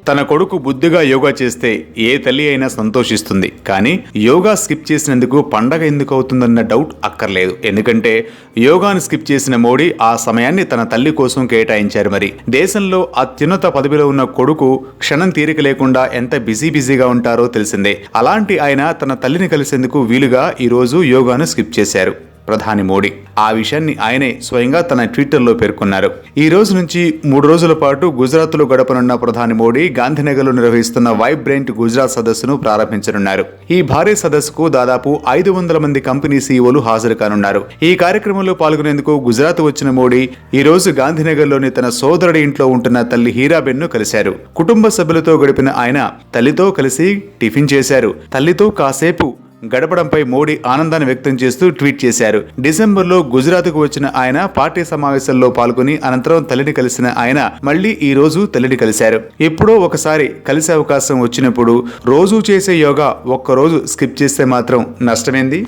తన కొడుకు బుద్ధిగా యోగా చేస్తే ఏ తల్లి అయినా సంతోషిస్తుంది. కానీ యోగా స్కిప్ చేసినందుకు పండగ ఎందుకు అవుతుందన్న డౌట్ అక్కర్లేదు. ఎందుకంటే యోగాను స్కిప్ చేసిన మోడీ ఆ సమయాన్ని తన తల్లి కోసం కేటాయించారు. మరి దేశంలో అత్యున్నత పదవిలో ఉన్న కొడుకు క్షణం తీరిక లేకుండా ఎంత బిజీగా ఉంటారో తెలిసిందే. అలాంటి ఆయన తన తల్లిని కలిసేందుకు వీలుగా ఈరోజు యోగాను స్కిప్ చేశారు ప్రధాని మోడీ. ఆ విషయాన్ని ఆయనే స్వయంగా తన ట్విట్టర్లో పేర్కొన్నారు. ఈ రోజు నుంచి 3 రోజుల పాటు గుజరాత్లో గడపనున్న ప్రధాని మోడీ గాంధీనగర్లో నిర్వహిస్తున్న వైబ్రెంట్ గుజరాత్ సదస్సును ప్రారంభించనున్నారు. ఈ భారీ సదస్సుకు దాదాపు 500 మంది కంపెనీ సీఈఓలు హాజరు కానున్నారు. ఈ కార్యక్రమంలో పాల్గొనేందుకు గుజరాత్ వచ్చిన మోడీ ఈ రోజు గాంధీనగర్లోని తన సోదరుడి ఇంట్లో ఉంటున్న తల్లి హీరాబెన్ను కలిశారు. కుటుంబ సభ్యులతో గడిపిన ఆయన తల్లితో కలిసి టిఫిన్ చేశారు. తల్లితో కాసేపు గడపడంపై మోడీ ఆనందాన్ని వ్యక్తం చేస్తూ ట్వీట్ చేశారు. డిసెంబర్లో గుజరాత్కు వచ్చిన ఆయన పార్టీ సమావేశంలో పాల్గొని అనంతరం తల్లిని కలిసిన ఆయన మళ్లీ ఈ రోజు తల్లిని కలిశారు. ఎప్పుడో ఒకసారి కలిసే అవకాశం వచ్చినప్పుడు రోజూ చేసే యోగా ఒక్కరోజు స్కిప్ చేస్తే మాత్రం నష్టమేంది?